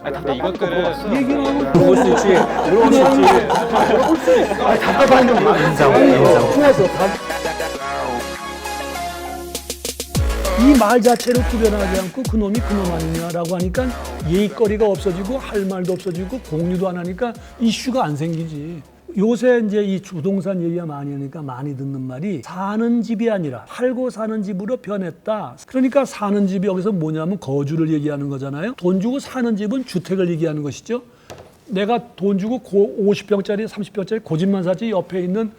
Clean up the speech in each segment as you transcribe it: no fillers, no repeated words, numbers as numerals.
근데 이것들은 얘기하면 물어볼 수 있지. 물어볼 수 있지. 답답한 거 인정. 좋아서 이 말 자체를 구별하지 않고 그놈이 그놈 아니냐라고 하니까 예의거리가 없어지고 할 말도 없어지고 공유도 안 하니까 이슈가 안 생기지. 요새 이제 이 부동산 얘기가 많이 하니까 많이 듣는 말이 사는 집이 아니라 팔고 사는 집으로 변했다. 그러니까 사는 집이 여기서 뭐냐면 거주를 얘기하는 거잖아요. 돈 주고 사는 집은 주택을 얘기하는 것이죠. 내가 돈 주고 50평짜리, 30평짜리 고집만 사지 옆에 있는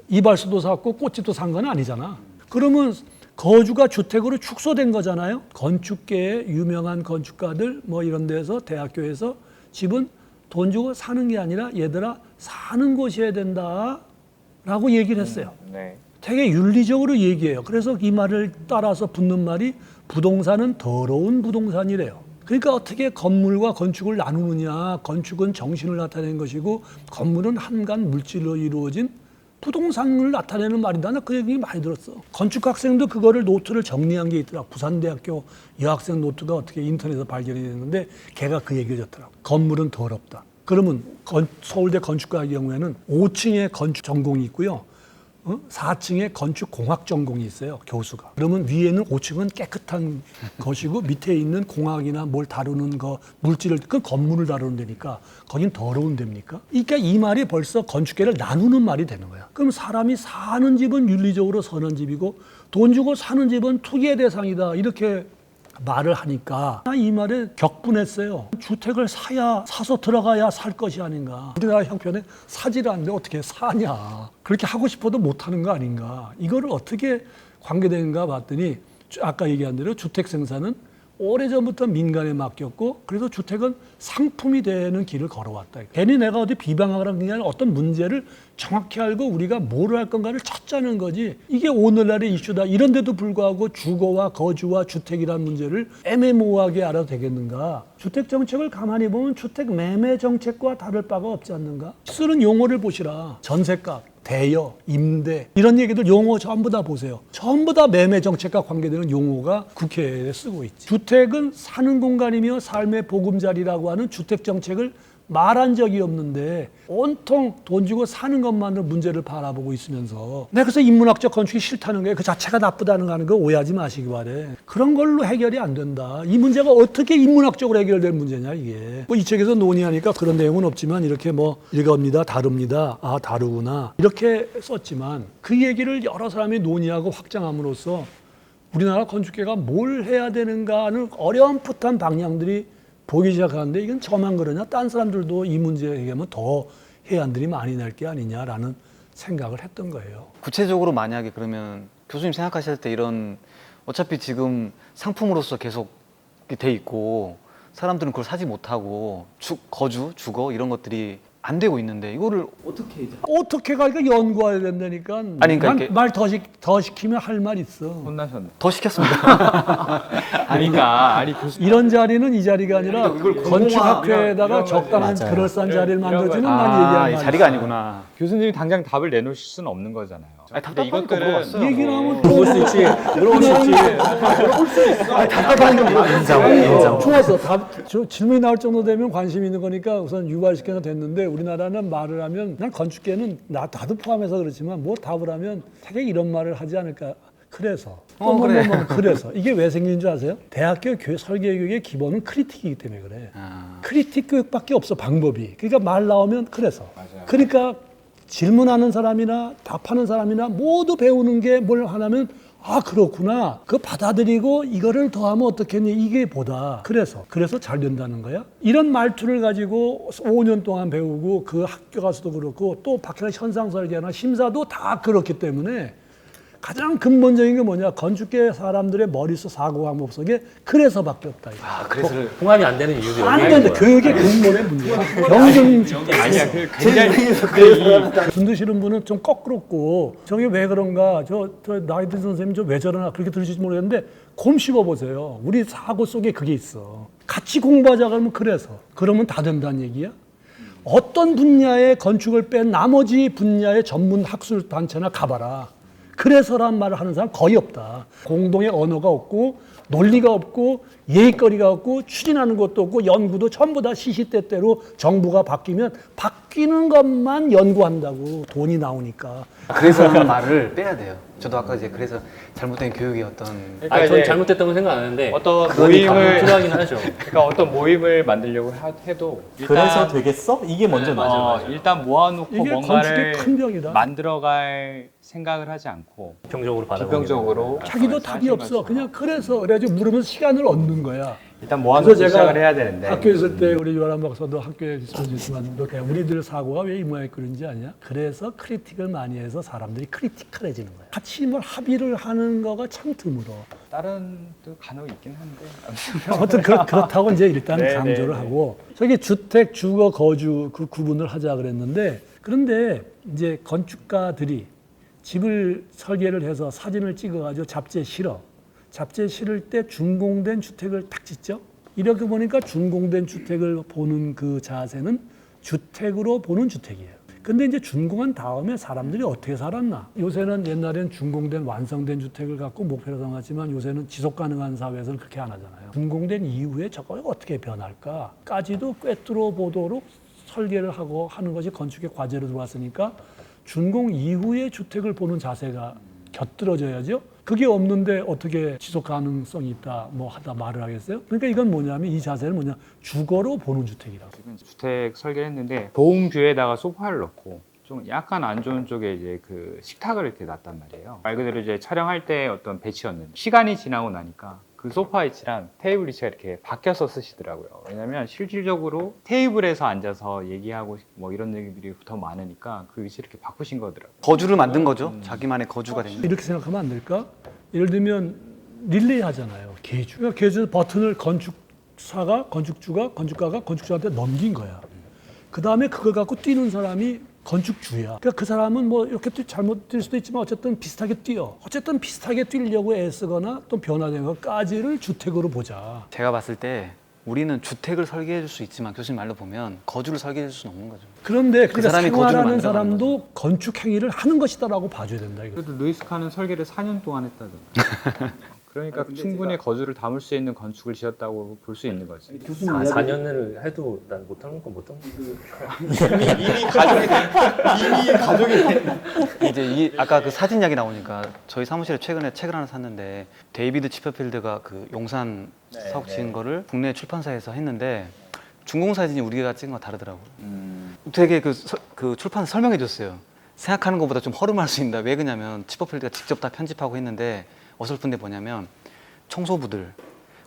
이발소도 샀고 꽃집도 산 건 아니잖아. 그러면 거주가 주택으로 축소된 거잖아요. 건축계의 유명한 건축가들 뭐 이런 데서 대학교에서 집은 돈 주고 사는 게 아니라 얘들아 사는 곳이어야 된다라고 얘기를 했어요. 네. 되게 윤리적으로 얘기해요. 그래서 이 말을 따라서 붙는 말이 부동산은 더러운 부동산이래요. 그러니까 어떻게 건물과 건축을 나누느냐. 건축은 정신을 나타내는 것이고 건물은 한간 물질로 이루어진 부동산을 나타내는 말이다. 나 그 얘기 많이 들었어. 건축학생도 그거를 노트를 정리한 게 있더라. 부산대학교 여학생 노트가 어떻게 인터넷에서 발견이 됐는데 걔가 그 얘기를 줬더라고. 건물은 더럽다. 그러면 서울대 건축과의 경우에는 5층에 건축 전공이 있고요. 4층에 건축공학 전공이 있어요. 교수가. 그러면 위에는 5층은 깨끗한 것이고 밑에 있는 공학이나 뭘 다루는 거 물질을 그 건물을 다루는 데니까 거긴 더러운 데입니까? 그러니까 이 말이 벌써 건축계를 나누는 말이 되는 거야. 그럼 사람이 사는 집은 윤리적으로 선한 집이고 돈 주고 사는 집은 투기의 대상이다. 이렇게 말을 하니까 이 말에 격분했어요. 주택을 사서 들어가야 살 것이 아닌가. 우리나라 형편에 사지를 않는데 어떻게 사냐. 그렇게 하고 싶어도 못하는 거 아닌가. 이거를 어떻게 관계되는가 봤더니 아까 얘기한 대로 주택 생산은 오래전부터 민간에 맡겼고 그래서 주택은 상품이 되는 길을 걸어왔다. 괜히 내가 어디 비방하라는 게 아니라 어떤 문제를 정확히 알고 우리가 뭘 할 건가를 찾자는 거지. 이게 오늘날의 이슈다. 이런데도 불구하고 주거와 거주와 주택이라는 문제를 애매모호하게 알아도 되겠는가. 주택 정책을 가만히 보면 주택 매매 정책과 다를 바가 없지 않는가. 쓰는 용어를 보시라. 전세값. 대여, 임대 이런 얘기들 용어 전부 다 보세요. 전부 다 매매 정책과 관계되는 용어가 국회에 쓰고 있지. 주택은 사는 공간이며 삶의 보금자리라고 하는 주택 정책을 말한 적이 없는데 온통 돈 주고 사는 것만으로 문제를 바라보고 있으면서 내가 그래서 인문학적 건축이 싫다는 거예요. 그 자체가 나쁘다는 거 하는 거 오해하지 마시기 바래. 그런 걸로 해결이 안 된다. 이 문제가 어떻게 인문학적으로 해결될 문제냐 이게. 뭐 이 책에서 논의하니까 그런 내용은 없지만 이렇게 뭐 이겁니다. 다릅니다. 아 다르구나. 이렇게 썼지만 그 얘기를 여러 사람이 논의하고 확장함으로써 우리나라 건축계가 뭘 해야 되는가는 어렴풋한 방향들이 보기 시작하는데 이건 저만 그러냐? 딴 사람들도 이 문제에 얘기하면 더 해안들이 많이 날 게 아니냐라는 생각을 했던 거예요. 구체적으로 만약에 그러면 교수님 생각하실 때 이런 어차피 지금 상품으로서 계속 돼 있고 사람들은 그걸 사지 못하고 거주, 주거 이런 것들이 안 되고 있는데 이거를 어떻게 가니까 연구해야 된다니까. 아니, 그러니까 말 더 시키면 할 말 있어. 혼나셨네. 더 시켰습니다. 아니 교수님. 이런 자리는 이 자리가 아니라 이걸 건축학회에다가 이런 적당한 맞아요. 그럴싸한 자리를 만들어주는 거. 난 이 얘기하는 말이야. 자리가 아니구나. 교수님이 당장 답을 내놓으실 수는 없는 거잖아요. 근데 이것들은 얘기를 하면 물어볼 수 있지. 물어볼 수 있지. 답답한 거 인정. 좋았어. 질문이 나올 정도 되면 관심 있는 거니까 우선 유발시켜서 됐는데 우리나라는 말을 하면 난 건축계는 나도 포함해서 그렇지만 뭐 답을 하면 되게 이런 말을 하지 않을까. 그래서 그래. 그래서 이게 왜 생긴 줄 아세요? 대학교 설계 교육의 기본은 크리틱이기 때문에 그래. 크리틱 교육밖에 없어 방법이. 그러니까 말 나오면 그래서. 맞아요. 그러니까 질문하는 사람이나 답하는 사람이나 모두 배우는 게 뭘 하냐면 아 그렇구나. 그거 받아들이고 이거를 더하면 어떻겠니? 이게 보다. 그래서 잘 된다는 거야. 이런 말투를 가지고 5년 동안 배우고 그 학교 가서도 그렇고 또 밖에 현상 설계나 심사도 다 그렇기 때문에 가장 근본적인 게 뭐냐? 건축계 사람들의 머릿속 사고 방법 속에 그래서밖에 없다. 이거. 그래서 통합이 안 되는 이유도 안 여기에 되는데 있는 거예요. 그게 근본의 문제야. 경쟁 아니야. 굉장히 돈 드시는 분은 좀 거꾸롭고 저게 왜 그런가 저 나이 든 선생님 저 왜 저러나 그렇게 들으실지 모르겠는데 곰 씹어보세요. 우리 사고 속에 그게 있어. 같이 공부하자 그러면 그러면 다 된다는 얘기야. 어떤 분야의 건축을 뺀 나머지 분야의 전문 학술 단체나 가봐라. 그래서란 말을 하는 사람 거의 없다. 공동의 언어가 없고 논리가 없고 예의거리가 없고 추진하는 것도 없고 연구도 전부 다 시시때때로 정부가 바뀌면 바뀌는 것만 연구한다고 돈이 나오니까. 그래서 하는 말을 빼야 돼요. 저도 아까 이제 그래서 잘못된 교육의 어떤 그러니까 전 이제 잘못됐던 건 생각 안 하는데 어떤 그러니까. 모임을 필요하긴 하죠. 그러니까 어떤 모임을 만들려고 해도 그래서 되겠어? 이게 먼저 맞아요, 나와. 맞아요. 일단 모아놓고 이게 뭔가를 건축의 큰 병이다. 만들어갈 생각을 하지 않고 비평적으로 바라보는 비평적으로 자기도 답이 없어. 그냥 그래서 그래가지고 물으면서 시간을 얻는 거야. 일단 모아놓고 그래서 제가 시작을 해야 되는데 학교에 있을 때 우리 유아람 박사도 학교에 있었지만 이렇게 우리들 사고가 왜 이 모양이 그런지 아냐? 그래서 크리틱을 많이 해서 사람들이 크리티컬해지는 거야. 같이 뭘 합의를 하는 거가 참 드물어. 다른 또 간혹 있긴 한데 아무튼 그렇다고 이제 일단 네, 강조를 네, 네. 하고 저기 주택, 주거, 거주 그 구분을 하자 그랬는데 그런데 이제 건축가들이 집을 설계를 해서 사진을 찍어가지고 잡지에 실어. 잡지에 실을 때 준공된 주택을 딱 짓죠. 이렇게 보니까 준공된 주택을 보는 그 자세는 주택으로 보는 주택이에요. 근데 이제 준공한 다음에 사람들이 어떻게 살았나? 요새는 옛날엔 준공된 완성된 주택을 갖고 목표로 삼았지만 요새는 지속 가능한 사회에서는 그렇게 안 하잖아요. 준공된 이후에 저거 어떻게 변할까?까지도 꿰뚫어 보도록 설계를 하고 하는 것이 건축의 과제로 들어왔으니까 준공 이후의 주택을 보는 자세가 곁들어져야죠. 그게 없는데 어떻게 지속 가능성이 있다 뭐 하다 말을 하겠어요? 그러니까 이건 뭐냐면 이 자세는 뭐냐 주거로 보는 주택이라고. 지금 주택 설계했는데 도움뷰에다가 소파를 넣고 좀 약간 안 좋은 쪽에 이제 그 식탁을 이렇게 놨단 말이에요. 말 그대로 이제 촬영할 때 어떤 배치였는데 시간이 지나고 나니까 그 소파 위치랑 테이블 위치가 이렇게 바뀌어서 쓰시더라고요. 왜냐면 실질적으로 테이블에서 앉아서 얘기하고 뭐 이런 얘기들이 더 많으니까 그 위치를 이렇게 바꾸신 거더라고요. 거주를 만든 거죠. 자기만의 거주가 된 거. 이렇게 생각하면 안 될까? 예를 들면 릴레이 하잖아요. 계주. 그러니까 계주 버튼을 건축가가 건축주한테 넘긴 거야. 그 다음에 그걸 갖고 뛰는 사람이 건축주야. 그러니까 그 사람은 뭐 이렇게 잘못 뛸 수도 있지만 어쨌든 비슷하게 뛰어. 어쨌든 비슷하게 뛰려고 애쓰거나 또 변화된 것까지를 주택으로 보자. 제가 봤을 때 우리는 주택을 설계해 줄 수 있지만 교수님 말로 보면 거주를 설계해 줄 수는 없는 거죠. 그런데 그 그러니까 사람이 거주를 생활하는 만들어가는 사람도 건축 행위를 하는 것이다라고 봐줘야 된다. 이거. 그래도 루이스 칸은 설계를 4년 동안 했다던데. 그러니까 충분히 거주를 담을 수 있는 건축을 지었다고 볼 수 있는 거지. 4년을 해도 난 못하는 건 못하는 거. 이제 이 아까 그 사진 이야기 나오니까 저희 사무실에 최근에 책을 하나 샀는데 데이비드 치퍼필드가 그 용산 사옥 지은 거를 국내 출판사에서 했는데 준공 사진이 우리가 찍은 거 다르더라고요. 되게 그 출판사 설명해 줬어요. 생각하는 것보다 좀 허름할 수 있다. 왜 그러냐면 치퍼필드가 직접 다 편집하고 했는데 어설픈 데 뭐냐면 청소부들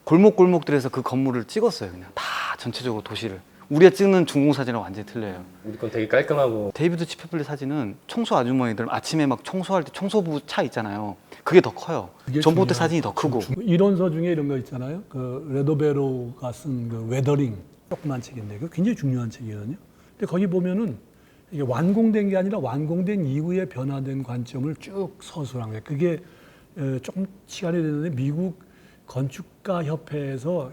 골목골목들에서 그 건물을 찍었어요. 그냥 다 전체적으로 도시를. 우리가 찍는 준공 사진이랑 완전히 틀려요. 우리 건 되게 깔끔하고 데이비드 치퍼필드 사진은 청소 아주머니들 아침에 막 청소할 때 청소부 차 있잖아요. 그게 더 커요. 그게 전봇대 중요하죠. 사진이 더 크고. 이론서 중에 이런 거 있잖아요. 그 레도베로가 쓴 그 웨더링 조그만 책인데 그 굉장히 중요한 책이거든요. 근데 거기 보면은 이게 완공된 게 아니라 완공된 이후에 변화된 관점을 쭉 서술한 거예요. 그게 조금 시간이 됐는데 미국 건축가 협회에서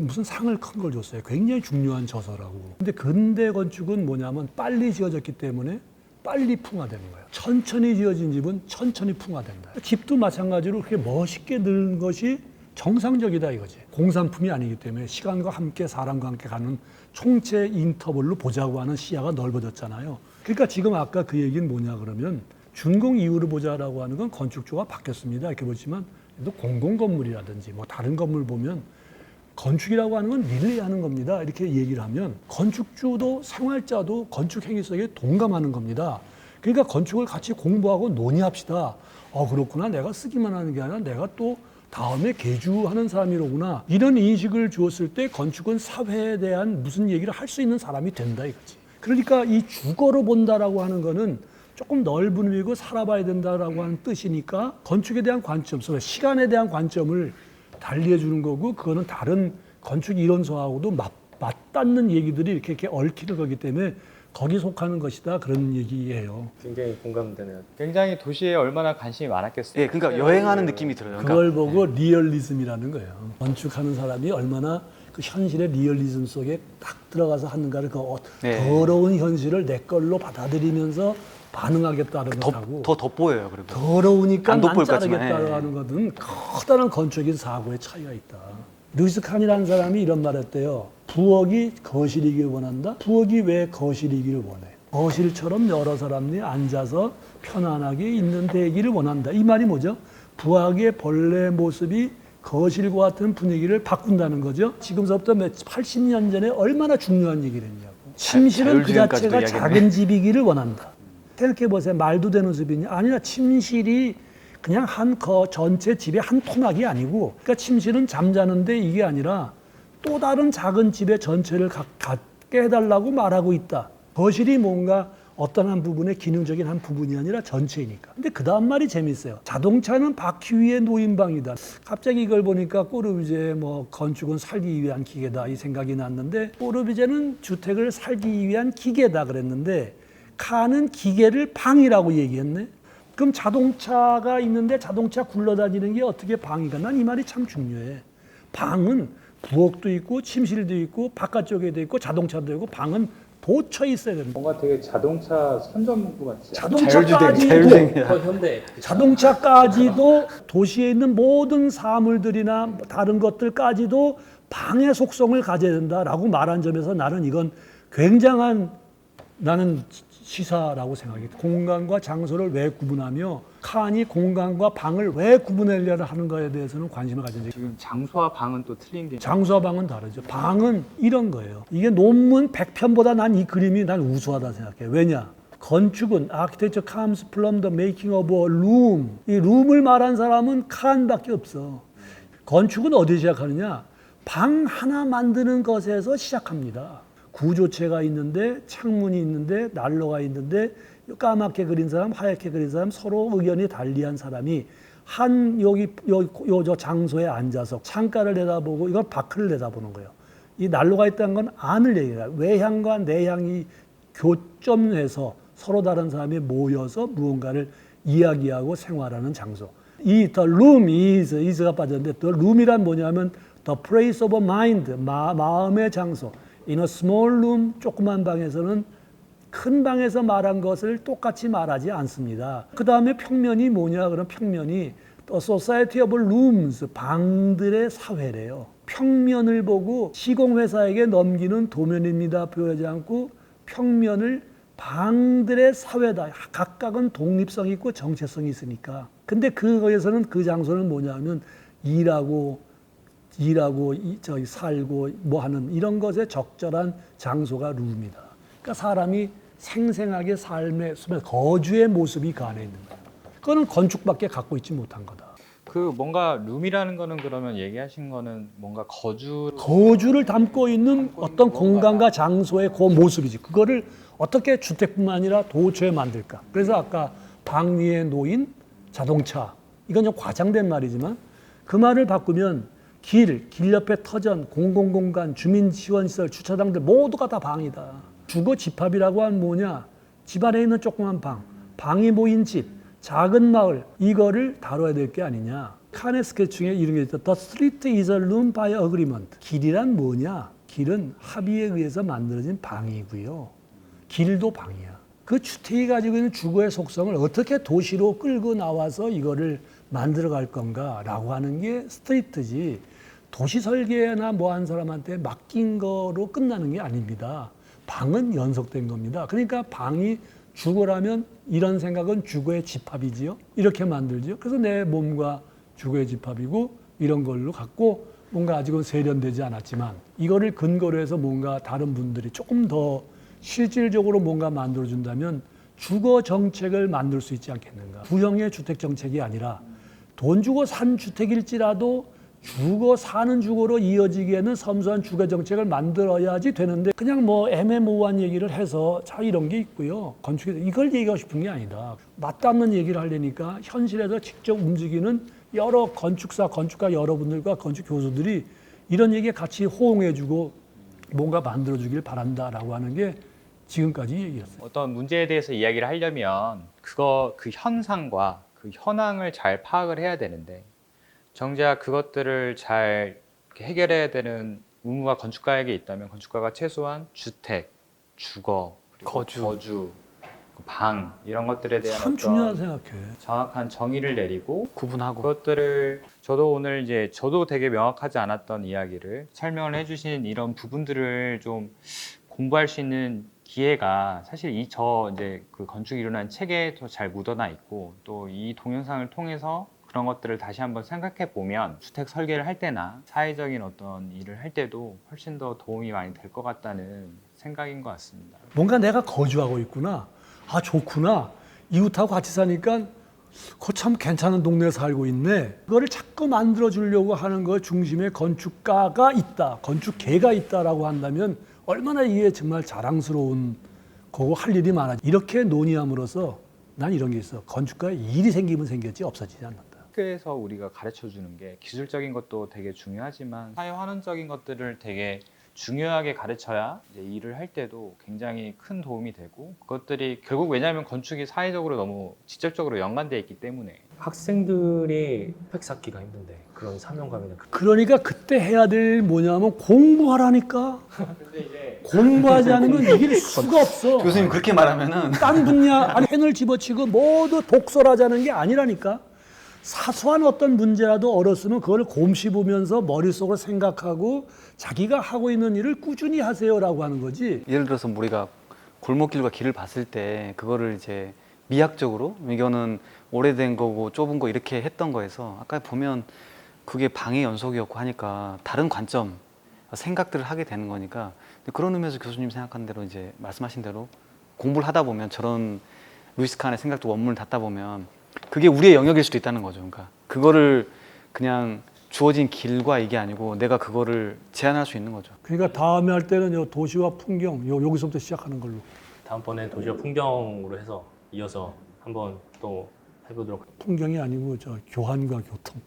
무슨 상을 큰 걸 줬어요. 굉장히 중요한 저서라고. 근데 근대 건축은 뭐냐면 빨리 지어졌기 때문에 빨리 풍화되는 거예요. 천천히 지어진 집은 천천히 풍화된다. 집도 마찬가지로 그렇게 멋있게 는 것이 정상적이다 이거지. 공산품이 아니기 때문에 시간과 함께 사람과 함께 가는 총체 인터벌로 보자고 하는 시야가 넓어졌잖아요. 그러니까 지금 아까 그 얘기는 뭐냐 그러면 준공 이후로 보자라고 하는 건 건축주가 바뀌었습니다. 이렇게 보지만 또 공공 건물이라든지 뭐 다른 건물 보면 건축이라고 하는 건 릴레이하는 겁니다. 이렇게 얘기를 하면 건축주도 생활자도 건축 행위 속에 동감하는 겁니다. 그러니까 건축을 같이 공부하고 논의합시다. 그렇구나. 내가 쓰기만 하는 게 아니라 내가 또 다음에 개주하는 사람이로구나. 이런 인식을 주었을 때 건축은 사회에 대한 무슨 얘기를 할 수 있는 사람이 된다 이거지. 그러니까 이 주거로 본다라고 하는 거는 조금 넓은 의미고 살아봐야 된다라고 하는 뜻이니까 건축에 대한 관점, 시간에 대한 관점을 달리해 주는 거고 그거는 다른 건축 이론서하고도 맞닿는 얘기들이 이렇게 얽히는 거기 때문에 거기 속하는 것이다 그런 얘기예요. 굉장히 공감되네요. 굉장히 도시에 얼마나 관심이 많았겠어요. 예, 그러니까 여행하는 느낌이 들어요. 그러니까 그걸 보고 리얼리즘이라는 거예요. 건축하는 사람이 얼마나 그 현실의 리얼리즘 속에 딱 들어가서 하는가를 그 네. 더러운 현실을 내 걸로 받아들이면서 반응하겠다는 것하고 더 돋보여요. 그리고 더러우니까 안 난 돋보일 것 같지만, 자르겠다고 하는 것은 커다란 건축의 사고의 차이가 있다. 루이스 칸이라는 사람이 이런 말 했대요. 부엌이 거실이길 원한다? 부엌이 왜 거실이길 원해? 거실처럼 여러 사람이 앉아서 편안하게 있는 데이기를 원한다. 이 말이 뭐죠? 부엌의 본래 모습이 거실과 같은 분위기를 바꾼다는 거죠. 지금서부터 80년 전에 얼마나 중요한 얘기를 했냐고. 침실은 그 자율주행까지도 자체가 이야기했네. 작은 집이기를 원한다. 생각해보세요. 말도 되는 숲이냐? 아니라 침실이 그냥 전체 집의 한 토막이 아니고, 그러니까 침실은 잠자는데 이게 아니라 또 다른 작은 집의 전체를 갖게 해달라고 말하고 있다. 거실이 뭔가 어떤 한 부분의 기능적인 한 부분이 아니라 전체이니까. 근데 그 다음 말이 재밌어요. 자동차는 바퀴 위에 놓인 방이다. 갑자기 이걸 보니까 꼬르비제 건축은 살기 위한 기계다 이 생각이 났는데, 꼬르비제는 주택을 살기 위한 기계다 그랬는데 칸은 기계를 방이라고 얘기했네. 그럼 자동차가 있는데 자동차 굴러다니는 게 어떻게 방이가? 난 이 말이 참 중요해. 방은 부엌도 있고 침실도 있고 바깥쪽에도 있고 자동차도 있고 방은 도처 있어야 된다. 뭔가 되게 자동차 선전문구 같지 자율주행이야. 더 현대. 자동차까지도 도시에 있는 모든 사물들이나 다른 것들까지도 방의 속성을 가져야 된다라고 말한 점에서 나는 이건 굉장한 시사라고 생각해. 공간과 장소를 왜 구분하며 칸이 공간과 방을 왜 구분하려고 하는 거에 대해서는 관심을 가진 적이 지금 장소와 방은 또 틀린 게 장소와 방은 다르죠. 방은 이런 거예요. 이게 논문 100편보다 난 이 그림이 난 우수하다 생각해. 왜냐? 건축은 architecture comes from the making of a room. 이 룸을 말한 사람은 칸밖에 없어. 건축은 어디에 시작하느냐? 방 하나 만드는 것에서 시작합니다. 구조체가 있는데 창문이 있는데 난로가 있는데 까맣게 그린 사람, 하얗게 그린 사람, 서로 의견이 달리한 사람이 저 장소에 앉아서 창가를 내다보고 이건 밖을 내다보는 거예요. 이 난로가 있다는 건 안을 얘기해요. 외향과 내향이 교점해서 서로 다른 사람이 모여서 무언가를 이야기하고 생활하는 장소. 이 the room is가 빠졌는데 the room이란 뭐냐면 the place of mind, 마음의 장소. In a small room, 조그만 방에서는 큰 방에서 말한 것을 똑같이 말하지 않습니다. 그 다음에 평면이 뭐냐? 그럼 평면이 The Society of Rooms, 방들의 사회래요. 평면을 보고 시공회사에게 넘기는 도면입니다. 표현하지 않고 평면을 방들의 사회다. 각각은 독립성이 있고 정체성이 있으니까. 근데 그거에서는 그 장소는 뭐냐면 일하고 살고 뭐 하는 이런 것에 적절한 장소가 룸이다. 그러니까 사람이 생생하게 삶의 거주의 모습이 그 안에 있는 거야. 그거는 건축밖에 갖고 있지 못한 거다. 그 뭔가 룸이라는 거는 그러면 얘기하신 거는 뭔가 거주를 담고 있는 어떤 공간과 장소의 그 모습이지. 그거를 어떻게 주택뿐만 아니라 도처에 만들까. 그래서 아까 방 위에 놓인 자동차, 이건 좀 과장된 말이지만 그 말을 바꾸면 길 옆에 터전, 공공공간, 주민지원시설, 주차장들 모두가 다 방이다. 주거 집합이라고 하면 뭐냐? 집 안에 있는 조그만 방이 모인 집, 작은 마을, 이거를 다뤄야 될 게 아니냐. 칸의 스케치에 이런 게 있다. The street is a room by agreement. 길이란 뭐냐? 길은 합의에 의해서 만들어진 방이고요. 길도 방이야. 그 주택이 가지고 있는 주거의 속성을 어떻게 도시로 끌고 나와서 이거를 만들어 갈 건가라고 하는 게 스트리트지. 도시 설계나 뭐 한 사람한테 맡긴 거로 끝나는 게 아닙니다. 방은 연속된 겁니다. 그러니까 방이 주거라면 이런 생각은 주거의 집합이지요. 이렇게 만들죠. 그래서 내 몸과 주거의 집합이고 이런 걸로 갖고 뭔가 아직은 세련되지 않았지만 이거를 근거로 해서 뭔가 다른 분들이 조금 더 실질적으로 뭔가 만들어준다면 주거 정책을 만들 수 있지 않겠는가. 구형의 주택 정책이 아니라 돈 주고 산 주택일지라도 주거 사는 주거로 이어지기에는 섬세한 주거 정책을 만들어야지 되는데 그냥 뭐 애매모호한 얘기를 해서 자 이런 게 있고요. 건축에서 이걸 얘기하고 싶은 게 아니다. 맞닿는 얘기를 하려니까 현실에서 직접 움직이는 여러 건축가 여러분들과 건축 교수들이 이런 얘기에 같이 호응해주고 뭔가 만들어주길 바란다라고 하는 게 지금까지 얘기였어요. 어떤 문제에 대해서 이야기를 하려면 그 현상과 그 현황을 잘 파악을 해야 되는데 정작 그것들을 잘 해결해야 되는 의무가 건축가에게 있다면 건축가가 최소한 주택, 주거, 그리고 거주 방 이런 것들에 대한 참 어떤 중요하다 생각해. 정확한 정의를 내리고 구분하고 그것들을 저도 오늘 이제 저도 되게 명확하지 않았던 이야기를 설명을 해주신 이런 부분들을 좀 공부할 수 있는 기회가 사실 저 이제 그 건축이 일어난 책에도 잘 묻어나 있고 또 이 동영상을 통해서 그런 것들을 다시 한번 생각해 보면 주택 설계를 할 때나 사회적인 어떤 일을 할 때도 훨씬 더 도움이 많이 될 것 같다는 생각인 것 같습니다. 뭔가 내가 거주하고 있구나. 아, 좋구나. 이웃하고 같이 사니까 참 괜찮은 동네에 살고 있네. 그거를 자꾸 만들어 주려고 하는 거 중심에 건축가가 있다. 건축계가 있다라고 한다면 얼마나 이게 정말 자랑스러운 거고 할 일이 많아. 이렇게 논의함으로써 난 이런 게 있어. 건축가에 일이 생기면 생겼지 없어지지 않는다. 학교에서 우리가 가르쳐 주는 게 기술적인 것도 되게 중요하지만 사회 환원적인 것들을 되게 중요하게 가르쳐야 이제 일을 할 때도 굉장히 큰 도움이 되고 그것들이 결국 왜냐하면 건축이 사회적으로 너무 직접적으로 연관되어 있기 때문에 학생들이 스펙 쌓기가 힘든데 그런 사명감이나 그러니까 그때 해야 될 뭐냐면 공부하라니까. 공부하지 않으면 이길 수가 없어. 교수님 그렇게 말하면은 딴 분야 아니 펜을 집어치고 모두 독설하자는 게 아니라니까. 사소한 어떤 문제라도 어렸으면 그걸 곰씹으면서 보면서 머릿속으로 생각하고 자기가 하고 있는 일을 꾸준히 하세요라고 하는 거지. 예를 들어서 우리가 골목길과 길을 봤을 때 그거를 이제 미학적으로 이거는 오래된 거고 좁은 거 이렇게 했던 거에서 아까 보면 그게 방의 연속이었고 하니까 다른 관점 생각들을 하게 되는 거니까 그런 의미에서 교수님 생각한 대로 이제 말씀하신 대로 공부를 하다 보면 저런 루이스 칸의 생각도 원문을 닫다 보면 그게 우리의 영역일 수도 있다는 거죠. 그러니까 그거를 그냥 주어진 길과 이게 아니고 내가 그거를 제한할 수 있는 거죠. 그러니까 다음에 할 때는 요 도시와 풍경 여기서부터 시작하는 걸로. 다음번에 도시와 풍경으로 해서 이어서 한번 또 해보도록 할게요. 풍경이 아니고 저 교환과 교통.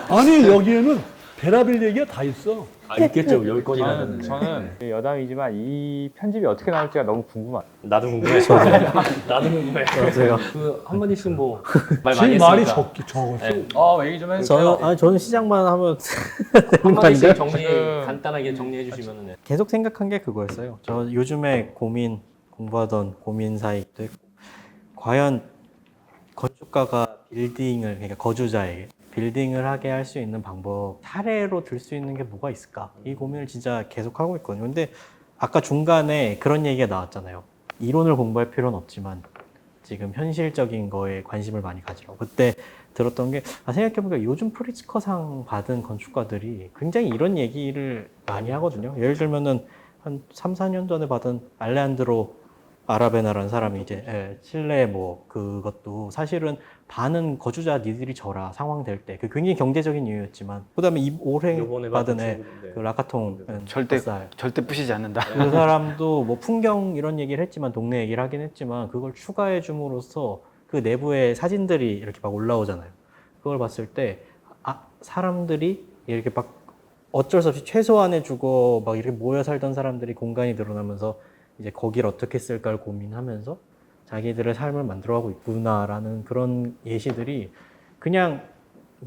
아니 여기에는 베라벨 얘기가 다 있어. 아, 있겠죠. 10건이나 되는데. 저는 여담이지만 이 편집이 어떻게 나올지가 너무 궁금합니다. 나도 궁금해. 나도 궁금해. 맞아요. 그 한마디씩 뭐 말 많이 제 말이 했으니까. 적었어. 얘기 좀 해주세요. 저는 시작만 하면 한마디씩 정리 지금- 간단하게 정리해 주시면은 네. 계속 생각한 게 그거였어요. 저 요즘에 공부하던 고민사이도 있고, 과연 건축가가 그러니까 거주자에게 빌딩을 하게 할 수 있는 방법, 사례로 들 수 있는 게 뭐가 있을까? 이 고민을 진짜 계속 하고 있거든요. 근데 아까 중간에 그런 얘기가 나왔잖아요. 이론을 공부할 필요는 없지만 지금 현실적인 거에 관심을 많이 가지라고. 그때 들었던 게 생각해보니까 요즘 프리츠커상 받은 건축가들이 굉장히 이런 얘기를 많이 하거든요. 예를 들면은 한 3, 4년 전에 받은 알레한드로 아라베나라는 사람이 이제 칠레 그것도 사실은 반은 거주자 니들이 져라 상황 될 때 그 굉장히 경제적인 이유였지만 그다음에 올해 요번에 받은 친구인데. 그 라카통 절대 쌀. 절대 부시지 않는다. 그 사람도 뭐 풍경 이런 얘기를 했지만 동네 얘기를 하긴 했지만 그걸 추가해 줌으로써 그 내부에 사진들이 이렇게 막 올라오잖아요. 그걸 봤을 때 사람들이 이렇게 막 어쩔 수 없이 최소한의 주거 막 이렇게 모여 살던 사람들이 공간이 늘어나면서 이제 거기를 어떻게 쓸까를 고민하면서 자기들의 삶을 만들어가고 있구나라는 그런 예시들이 그냥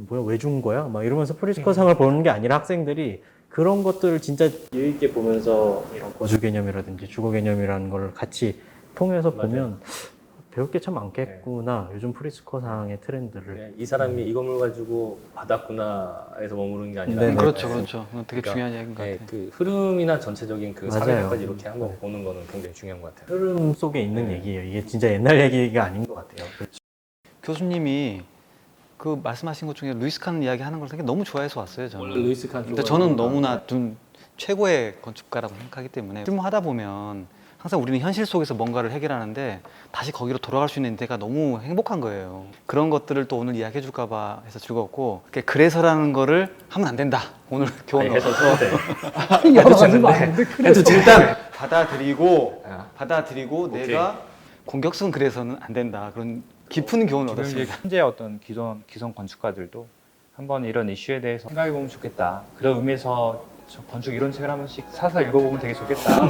왜 준 거야? 막 이러면서 프리츠커상을 보는 게 아니라 학생들이 그런 것들을 진짜 여유 있게 보면서 이런 거주 개념이라든지 주거 개념이라는 걸 같이 통해서 보면 배울 게 참 많겠구나. 요즘 프리츠커상의 트렌드를. 네, 이 사람이 이 건물 가지고 받았구나에서 머무르는 게 아니라 네, 그렇죠, 그렇죠. 그건 되게 그러니까, 중요한 얘기인 것 네, 같아요. 그 흐름이나 전체적인 그 맞아요. 사회까지 이렇게 한번 보는 거는 굉장히 중요한 것 같아요. 흐름 속에 있는 얘기예요. 이게 진짜 옛날 얘기가 아닌 것 같아요. 교수님이 그 말씀하신 것 중에 루이스 칸 이야기 하는 걸 되게 너무 좋아해서 왔어요. 저는. 루이스 칸 근데 저는 너무나 좀 최고의 건축가라고 생각하기 때문에 실무하다 보면 항상 우리는 현실 속에서 뭔가를 해결하는데 다시 거기로 돌아갈 수 있는 데가 너무 행복한 거예요. 그런 것들을 또 오늘 이야기해 줄까 봐 해서 즐겁고 그래서라는 거를 하면 안 된다. 오늘 교훈을 얻어서 여러 가지 많은데 그래서 일단 받아들이고 오케이. 내가 공격성 그래서는 안 된다. 그런 깊은 교훈을 지금 이제 얻었습니다. 현재 어떤 기존 건축가들도 한번 이런 이슈에 대해서 생각해 보면 좋겠다. 그런 의미에서 저 건축 이론 책을 한 번씩 사서 읽어보면 되게 좋겠다.